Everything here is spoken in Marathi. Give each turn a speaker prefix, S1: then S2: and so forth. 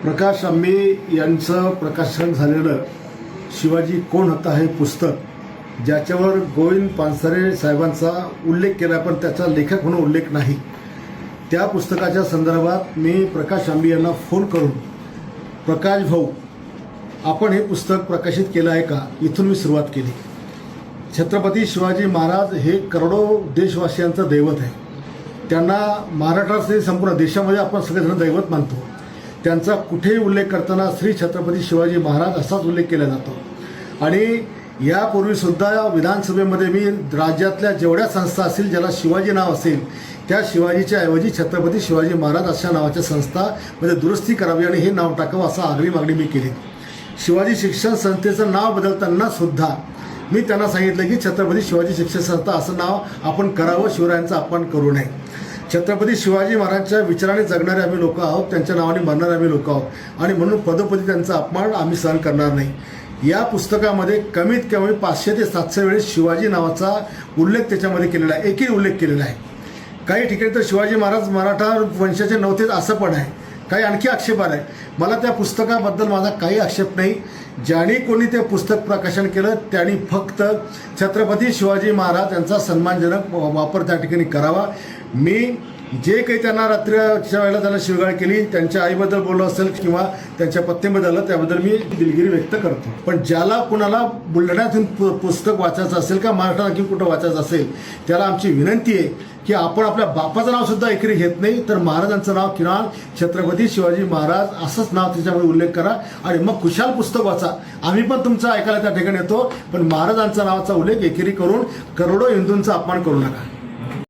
S1: प्रकाश आंबे यांचं प्रकाशन झालेलं शिवाजी कोण होता हे पुस्तक, ज्याच्यावर गोविंद पानसरे साहेबांचा उल्लेख केला पण त्याचा लेखक म्हणून उल्लेख नाही, त्या पुस्तकाच्या संदर्भात मी प्रकाश आंबे यांना फोन करून, प्रकाश भाऊ आपण हे पुस्तक प्रकाशित केलं आहे का, इथून मी सुरुवात केली. छत्रपती शिवाजी महाराज हे करोडो देशवासियांचं दैवत आहे. त्यांना महाराष्ट्रात संपूर्ण देशामध्ये आपण सगळेजण दैवत मानतो. त्यांचा कुठेही उल्लेख करताना श्री छत्रपती शिवाजी महाराज असाच उल्लेख केला जातो. आणि यापूर्वीसुद्धा विधानसभेमध्ये मी राज्यातल्या जेवढ्या संस्था असतील ज्याला शिवाजी नाव असेल त्या शिवाजीच्या ऐवजी छत्रपती शिवाजी महाराज अशा नावाच्या संस्थामध्ये दुरुस्ती करावी आणि हे नाव टाकावं असं आग्रही मागणी मी केली. शिवाजी शिक्षण संस्थेचं नाव बदलताना सुद्धा मी त्यांना सांगितलं की छत्रपती शिवाजी शिक्षण संस्था असं नाव आपण करावं, शिवरायांचा अपमान करू नये. छत्रपती शिवाजी महाराजांच्या विचाराने जगणारे आम्ही लोक आहोत, त्यांच्या नावाने मरणारे आम्ही लोक आहोत आणि म्हणून पदोपदी त्यांचा अपमान आम्ही सहन करणार नाही. या पुस्तकामध्ये कमीत कमी 500 ते 700 वेळेस शिवाजी नावाचा उल्लेख त्याच्यामध्ये केलेला आहे, एकही उल्लेख केलेला आहे. काही ठिकाणी तर शिवाजी महाराज मराठा वंशाचे नव्हतेच असं पण आहे, काही आणखी आक्षेप आहे. मला त्या पुस्तकाबद्दल माझा काही आक्षेप नाही. ज्याने कोणी ते पुस्तक प्रकाशन केलं त्यांनी फक्त छत्रपती शिवाजी महाराज यांचा सन्मानजनक वापर त्या ठिकाणी करावा. मी जे काही त्यांना रात्रीच्या वेळेला त्यांना शिवगाळ केली, त्यांच्या आईबद्दल बोललो असेल किंवा त्यांच्या पत्नीबद्दल, त्याबद्दल मी दिलगिरी व्यक्त करतो. पण ज्याला कुणाला बुलढाण्यातून पुस्तक वाचायचं असेल का महाराष्ट्रात आणखी कुठं वाचायचं असेल त्याला आमची विनंती आहे की आपण आपल्या बापाचं नाव सुद्धा एकरी घेत नाही तर महाराजांचं नाव किंवा छत्रपती शिवाजी महाराज असंच नाव त्याच्यामध्ये उल्लेख करा आणि मग खुशाल पुस्तक वाचा. आम्ही पण तुमचं ऐकायला त्या ठिकाणी येतो, पण महाराजांच्या नावाचा उल्लेख एकेरी करून करोडो हिंदूंचा अपमान करू नका.